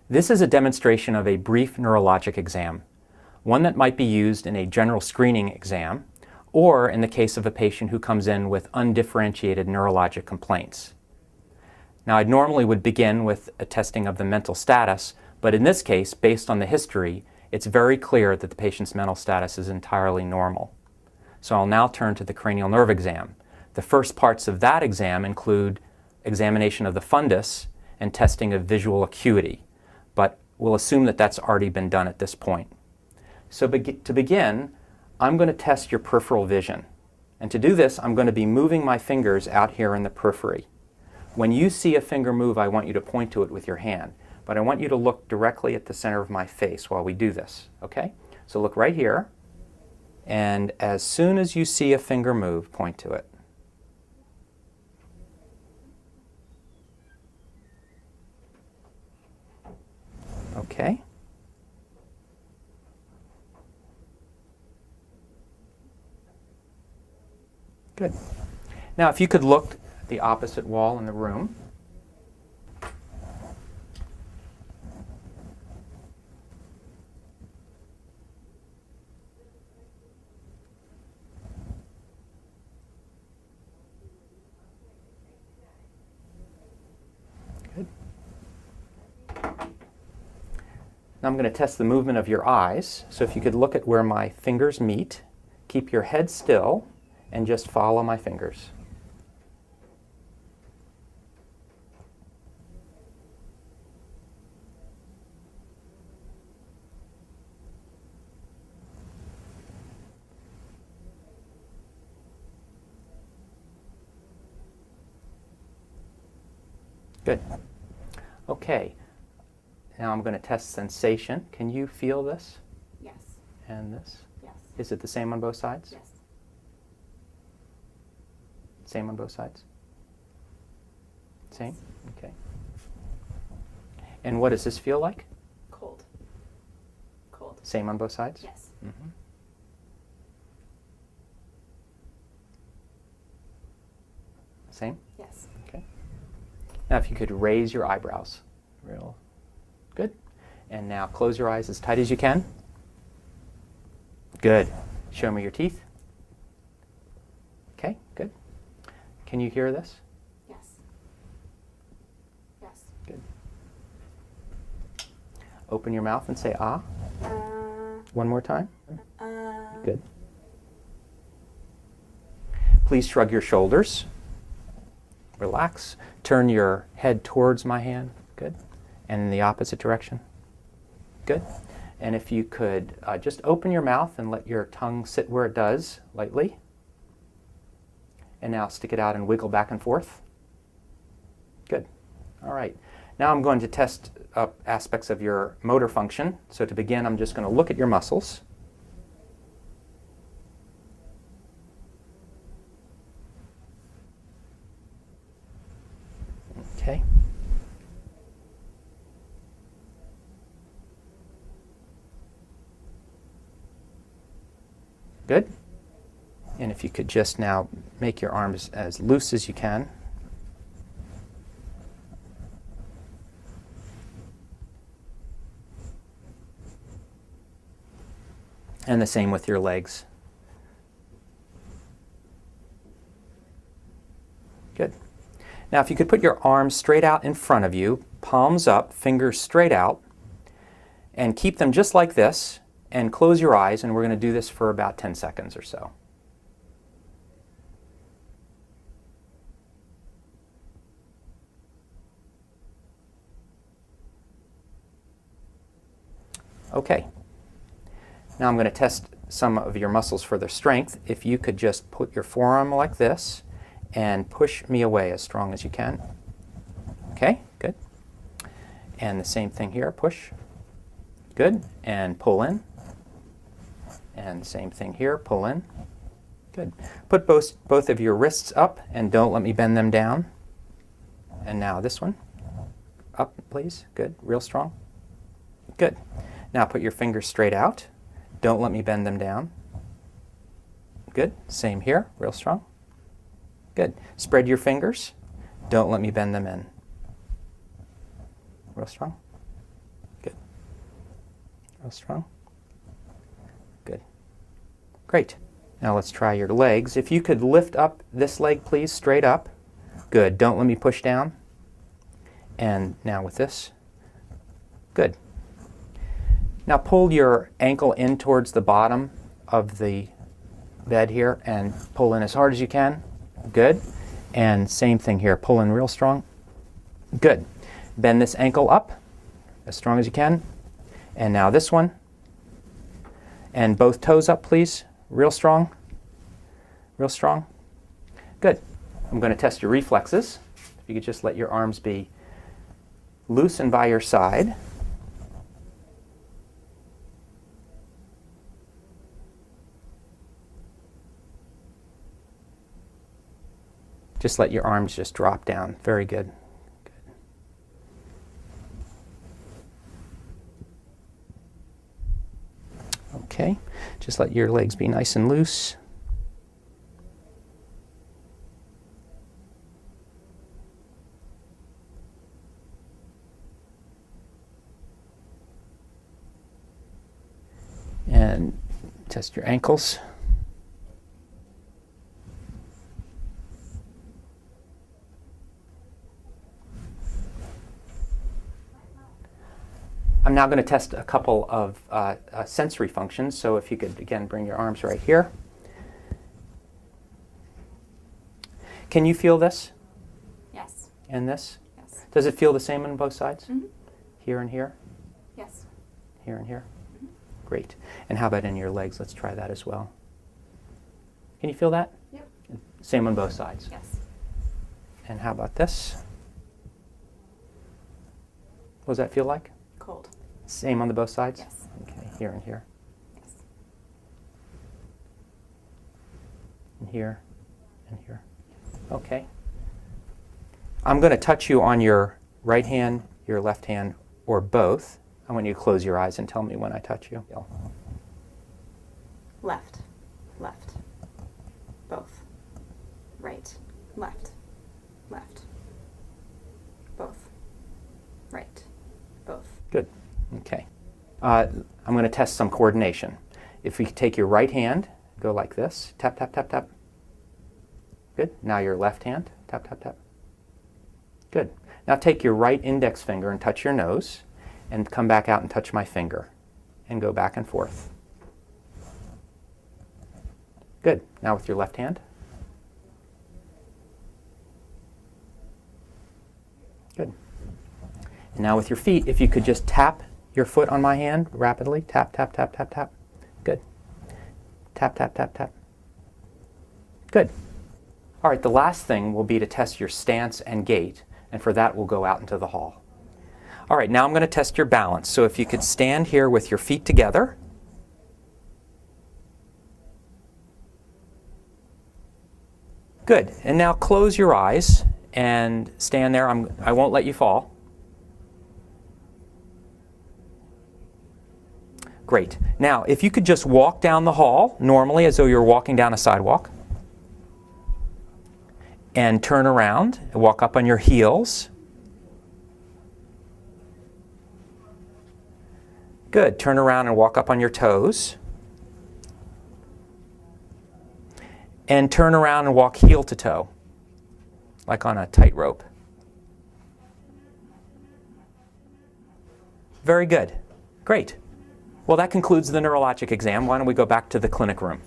This is a demonstration of a brief neurologic exam, one that might be used in a general screening exam or in the case of a patient who comes in with undifferentiated neurologic complaints. Now, I normally would begin with a testing of the mental status, but in this case, based on the history, it's very clear that the patient's mental status is entirely normal. So I'll now turn to the cranial nerve exam. The first parts of that exam include examination of the fundus and testing of visual acuity, but we'll assume that that's already been done at this point. So to begin, I'm going to test your peripheral vision. And to do this, I'm going to be moving my fingers out here in the periphery. When you see a finger move, I want you to point to it with your hand, but I want you to look directly at the center of my face while we do this, okay? So look right here, and as soon as you see a finger move, point to it. Okay. Good. Now, if you could look at the opposite wall in the room. Good. Now I'm going to test the movement of your eyes. So if you could look at where my fingers meet, keep your head still, and just follow my fingers. Good. Okay. Now I'm going to test sensation. Can you feel this? Yes. And this? Yes. Is it the same on both sides? Yes. Same on both sides? Same? Okay. And what does this feel like? Cold. Cold. Same on both sides? Yes. Mm-hmm. Same? Yes. Okay. Now if you could raise your eyebrows. Real good. And now close your eyes as tight as you can. Good. Show me your teeth. Okay, good. Can you hear this? Yes. Yes. Good. Open your mouth and say ah. One more time. Good. Please shrug your shoulders. Relax. Turn your head towards my hand. Good. And in the opposite direction. Good. And if you could just open your mouth and let your tongue sit where it does, lightly. And now stick it out and wiggle back and forth. Good. All right. Now I'm going to test aspects of your motor function. So to begin, I'm just going to look at your muscles. Okay. Good. And if you could just now make your arms as loose as you can. And the same with your legs. Good. Now if you could put your arms straight out in front of you, palms up, fingers straight out, and keep them just like this, and close your eyes, and we're going to do this for about 10 seconds or so. Okay. Now I'm going to test some of your muscles for their strength. If you could just put your forearm like this and push me away as strong as you can. Okay, good. And the same thing here, push. Good. And pull in. And same thing here, pull in. Good. Put both of your wrists up and don't let me bend them down. And now this one. Up, please. Good. Real strong. Good. Now put your fingers straight out. Don't let me bend them down. Good. Same here. Real strong. Good. Spread your fingers. Don't let me bend them in. Real strong. Real strong. Good. Great. Now let's try your legs. If you could lift up this leg, please, straight up. Good. Don't let me push down. And now with this. Good. Now pull your ankle in towards the bottom of the bed here and pull in as hard as you can. Good. And same thing here. Pull in real strong. Good. Bend this ankle up as strong as you can. And now this one. And both toes up, please. Real strong. Real strong. Good. I'm going to test your reflexes. If you could just let your arms be loose and by your side. Just let your arms just drop down. Very good. Okay, just let your legs be nice and loose. And test your ankles. I'm now going to test a couple of sensory functions. So if you could, again, bring your arms right here. Can you feel this? Yes. And this? Yes. Does it feel the same on both sides? Mm-hmm. Here and here? Yes. Here and here? Mm-hmm. Great. And how about in your legs? Let's try that as well. Can you feel that? Yep. Same on both sides? Yes. And how about this? What does that feel like? Cold. Same on the both sides? Yes. Okay, here and here. Yes. And here and here. Okay. I'm going to touch you on your right hand, your left hand, or both. I want you to close your eyes and tell me when I touch you. Left. Left. Both. Right. Left. Left. Both. Right. Both. Good. Okay. I'm going to test some coordination. If we take your right hand, go like this. Tap, tap, tap, tap. Good. Now your left hand. Tap, tap, tap. Good. Now take your right index finger and touch your nose, and come back out and touch my finger, and go back and forth. Good. Now with your left hand. Good. And now with your feet, if you could just tap your foot on my hand rapidly. Tap, tap, tap, tap, tap. Good. Tap, tap, tap, tap. Good. All right, the last thing will be to test your stance and gait, and for that we'll go out into the hall. All right, now I'm going to test your balance. So if you could stand here with your feet together. Good. And now close your eyes and stand there. I won't let you fall. Great. Now, if you could just walk down the hall normally as though you're walking down a sidewalk. And turn around and walk up on your heels. Good. Turn around and walk up on your toes. And turn around and walk heel to toe, like on a tightrope. Very good. Great. Well, that concludes the neurologic exam. Why don't we go back to the clinic room?